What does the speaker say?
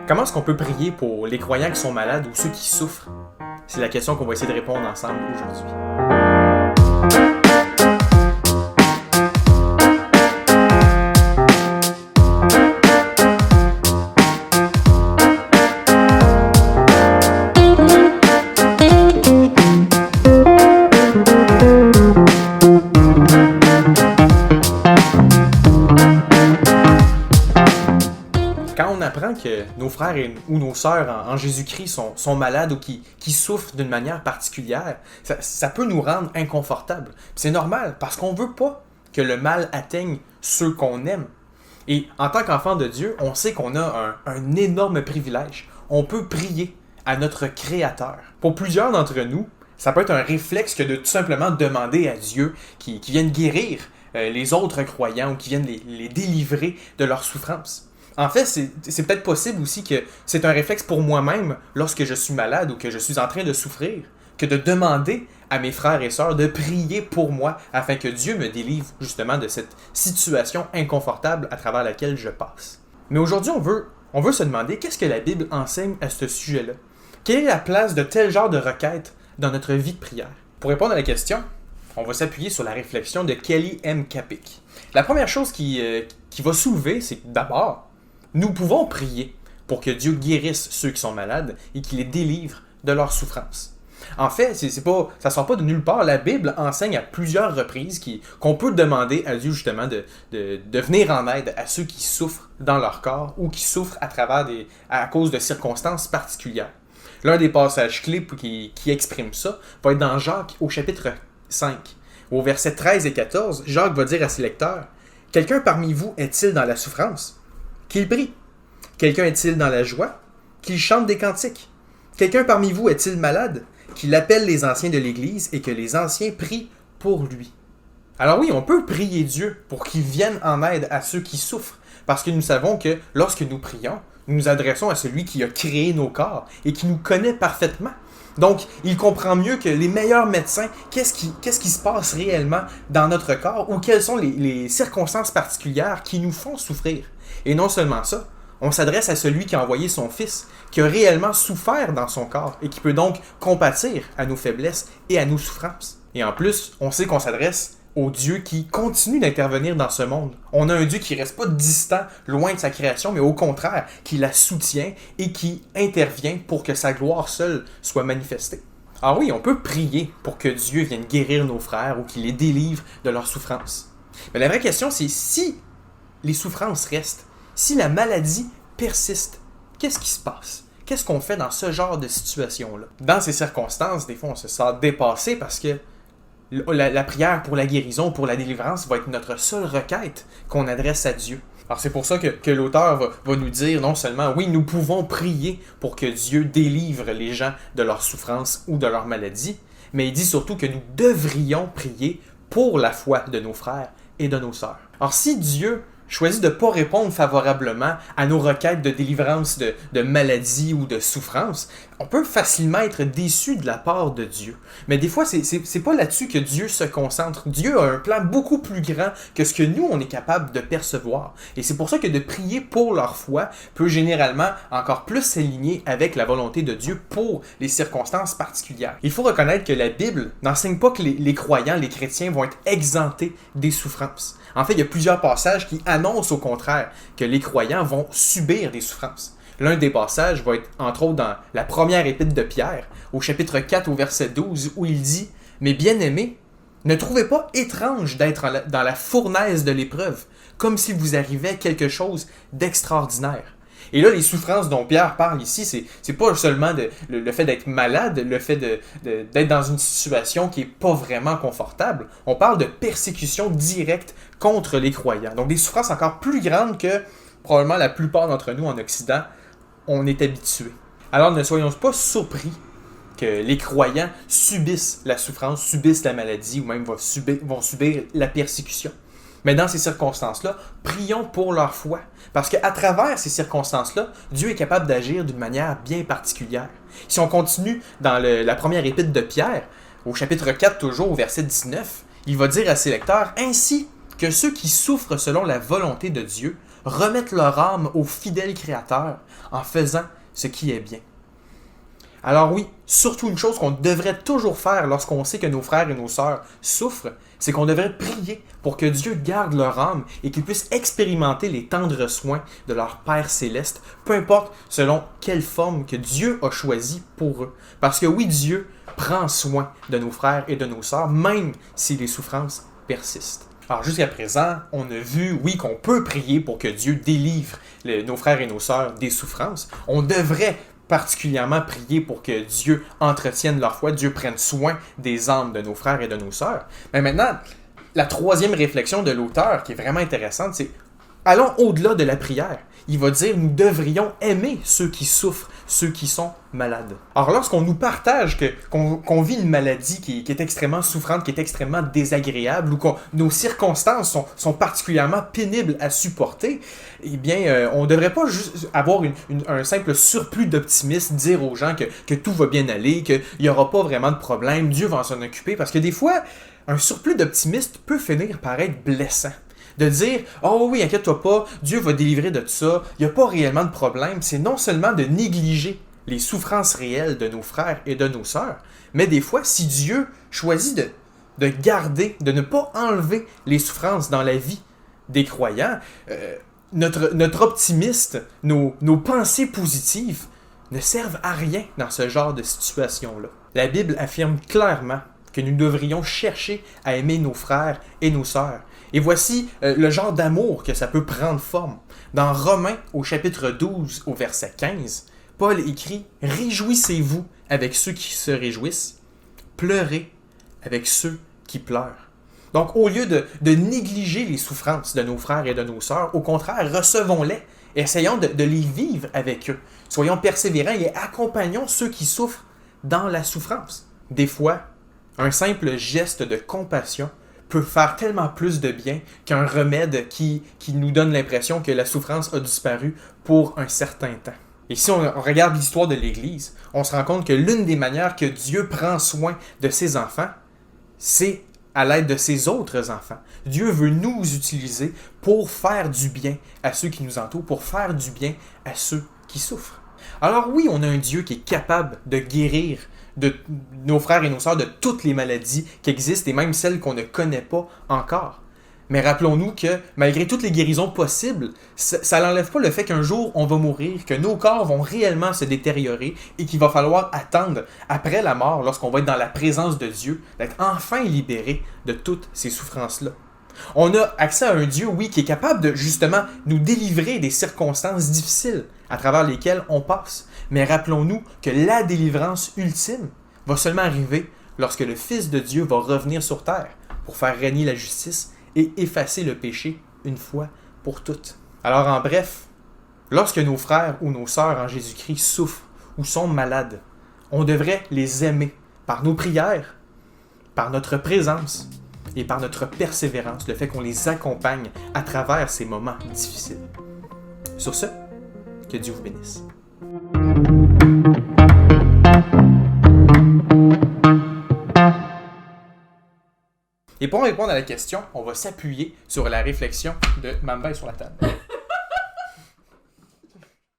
Comment est-ce qu'on peut prier pour les croyants qui sont malades ou ceux qui souffrent? C'est la question qu'on va essayer de répondre ensemble aujourd'hui. Quand on apprend que nos frères ou nos sœurs en Jésus-Christ sont malades ou qui souffrent d'une manière particulière, ça peut nous rendre inconfortables. C'est normal, parce qu'on ne veut pas que le mal atteigne ceux qu'on aime. Et en tant qu'enfant de Dieu, on sait qu'on a un énorme privilège. On peut prier à notre Créateur. Pour plusieurs d'entre nous, ça peut être un réflexe que de tout simplement demander à Dieu qui vienne guérir les autres croyants ou qui vienne les délivrer de leurs souffrances. En fait, c'est peut-être possible aussi que c'est un réflexe pour moi-même lorsque je suis malade ou que je suis en train de souffrir, que de demander à mes frères et sœurs de prier pour moi afin que Dieu me délivre justement de cette situation inconfortable à travers laquelle je passe. Mais aujourd'hui, on veut se demander qu'est-ce que la Bible enseigne à ce sujet-là? Quelle est la place de tel genre de requête dans notre vie de prière? Pour répondre à la question, on va s'appuyer sur la réflexion de Kelly M. Kapic. La première chose qui va soulever, c'est que d'abord, nous pouvons prier pour que Dieu guérisse ceux qui sont malades et qu'il les délivre de leurs souffrances. En fait, ça ne sort pas de nulle part. La Bible enseigne à plusieurs reprises qu'on peut demander à Dieu justement de venir en aide à ceux qui souffrent dans leur corps ou qui souffrent à cause de circonstances particulières. L'un des passages clés qui exprime ça va être dans Jacques au chapitre 5. Au verset 13 et 14, Jacques va dire à ses lecteurs « Quelqu'un parmi vous est-il dans la souffrance? Qu'il prie. Quelqu'un est-il dans la joie? Qu'il chante des cantiques. Quelqu'un parmi vous est-il malade? Qu'il appelle les anciens de l'Église et que les anciens prient pour lui. » Alors oui, on peut prier Dieu pour qu'il vienne en aide à ceux qui souffrent, parce que nous savons que lorsque nous prions, nous nous adressons à celui qui a créé nos corps et qui nous connaît parfaitement. Donc, il comprend mieux que les meilleurs médecins qu'est-ce qui se passe réellement dans notre corps ou quelles sont les circonstances particulières qui nous font souffrir. Et non seulement ça, on s'adresse à celui qui a envoyé son Fils, qui a réellement souffert dans son corps et qui peut donc compatir à nos faiblesses et à nos souffrances. Et en plus, on sait qu'on s'adresse au Dieu qui continue d'intervenir dans ce monde. On a un Dieu qui ne reste pas distant, loin de sa création, mais au contraire, qui la soutient et qui intervient pour que sa gloire seule soit manifestée. Alors oui, on peut prier pour que Dieu vienne guérir nos frères ou qu'il les délivre de leurs souffrances. Mais la vraie question, c'est si les souffrances restent, si la maladie persiste, qu'est-ce qui se passe? Qu'est-ce qu'on fait dans ce genre de situation-là? Dans ces circonstances, des fois, on se sent dépassé parce que la prière pour la guérison, pour la délivrance va être notre seule requête qu'on adresse à Dieu. Alors c'est pour ça que l'auteur va nous dire non seulement, oui, nous pouvons prier pour que Dieu délivre les gens de leurs souffrances ou de leurs maladies, mais il dit surtout que nous devrions prier pour la foi de nos frères et de nos sœurs. Alors si Dieu choisit de ne pas répondre favorablement à nos requêtes de délivrance de maladies ou de souffrances, on peut facilement être déçu de la part de Dieu. Mais des fois, c'est pas là-dessus que Dieu se concentre. Dieu a un plan beaucoup plus grand que ce que nous, on est capable de percevoir. Et c'est pour ça que de prier pour leur foi peut généralement encore plus s'aligner avec la volonté de Dieu pour les circonstances particulières. Il faut reconnaître que la Bible n'enseigne pas que les croyants, les chrétiens vont être exemptés des souffrances. En fait, il y a plusieurs passages qui annoncent au contraire que les croyants vont subir des souffrances. L'un des passages va être, entre autres, dans la première épître de Pierre, au chapitre 4, au verset 12, où il dit « Mes bien-aimés, ne trouvez pas étrange d'être dans la fournaise de l'épreuve, comme s'il vous arrivait quelque chose d'extraordinaire. » Et là, les souffrances dont Pierre parle ici, c'est pas seulement le fait d'être malade, le fait d'être dans une situation qui est pas vraiment confortable. On parle de persécution directe contre les croyants. Donc des souffrances encore plus grandes que probablement la plupart d'entre nous en Occident, on est habitués. Alors ne soyons pas surpris que les croyants subissent la souffrance, subissent la maladie ou même vont subir la persécution. Mais dans ces circonstances-là, prions pour leur foi. Parce qu'à travers ces circonstances-là, Dieu est capable d'agir d'une manière bien particulière. Si on continue dans la première épître de Pierre, au chapitre 4 toujours, au verset 19, il va dire à ses lecteurs « Ainsi, que ceux qui souffrent selon la volonté de Dieu remettent leur âme au fidèle Créateur en faisant ce qui est bien. Alors oui, surtout une chose qu'on devrait toujours faire lorsqu'on sait que nos frères et nos sœurs souffrent, c'est qu'on devrait prier pour que Dieu garde leur âme et qu'ils puissent expérimenter les tendres soins de leur Père céleste, peu importe selon quelle forme que Dieu a choisi pour eux. Parce que oui, Dieu prend soin de nos frères et de nos sœurs, même si les souffrances persistent. Alors jusqu'à présent, on a vu, oui, qu'on peut prier pour que Dieu délivre nos frères et nos sœurs des souffrances. On devrait particulièrement prier pour que Dieu entretienne leur foi, Dieu prenne soin des âmes de nos frères et de nos sœurs. Mais maintenant, la troisième réflexion de l'auteur, qui est vraiment intéressante, c'est allons au-delà de la prière. Il va dire, nous devrions aimer ceux qui souffrent, ceux qui sont malades. Alors lorsqu'on nous partage qu'on vit une maladie qui est extrêmement souffrante, qui est extrêmement désagréable, ou que nos circonstances sont particulièrement pénibles à supporter, eh bien, on ne devrait pas juste avoir un simple surplus d'optimisme, dire aux gens que tout va bien aller, qu'il n'y aura pas vraiment de problème, Dieu va s'en occuper, parce que des fois, un surplus d'optimisme peut finir par être blessant. De dire « Oh oui, inquiète-toi pas, Dieu va délivrer de tout ça, il n'y a pas réellement de problème », c'est non seulement de négliger les souffrances réelles de nos frères et de nos sœurs, mais des fois, si Dieu choisit de garder, de ne pas enlever les souffrances dans la vie des croyants, notre optimisme, nos pensées positives ne servent à rien dans ce genre de situation-là. La Bible affirme clairement que nous devrions chercher à aimer nos frères et nos sœurs. Et voici le genre d'amour que ça peut prendre forme. Dans Romains, au chapitre 12, au verset 15, Paul écrit « Réjouissez-vous avec ceux qui se réjouissent, pleurez avec ceux qui pleurent. » Donc, au lieu de négliger les souffrances de nos frères et de nos sœurs, au contraire, recevons-les, essayons de les vivre avec eux. Soyons persévérants et accompagnons ceux qui souffrent dans la souffrance. Des fois, un simple geste de compassion peut faire tellement plus de bien qu'un remède qui nous donne l'impression que la souffrance a disparu pour un certain temps. Et si on regarde l'histoire de l'Église, on se rend compte que l'une des manières que Dieu prend soin de ses enfants, c'est à l'aide de ses autres enfants. Dieu veut nous utiliser pour faire du bien à ceux qui nous entourent, pour faire du bien à ceux qui souffrent. Alors oui, on a un Dieu qui est capable de guérir de nos frères et nos sœurs de toutes les maladies qui existent et même celles qu'on ne connaît pas encore. Mais rappelons-nous que malgré toutes les guérisons possibles, ça n'enlève pas le fait qu'un jour on va mourir, que nos corps vont réellement se détériorer et qu'il va falloir attendre après la mort, lorsqu'on va être dans la présence de Dieu, d'être enfin libéré de toutes ces souffrances-là. On a accès à un Dieu, oui, qui est capable de justement nous délivrer des circonstances difficiles à travers lesquelles on passe. Mais rappelons-nous que la délivrance ultime va seulement arriver lorsque le Fils de Dieu va revenir sur terre pour faire régner la justice et effacer le péché une fois pour toutes. Alors en bref, lorsque nos frères ou nos sœurs en Jésus-Christ souffrent ou sont malades, on devrait les aimer par nos prières, par notre présence et par notre persévérance, le fait qu'on les accompagne à travers ces moments difficiles. Sur ce, que Dieu vous bénisse. Et pour répondre à la question, on va s'appuyer sur la réflexion de Mamba et sur la table.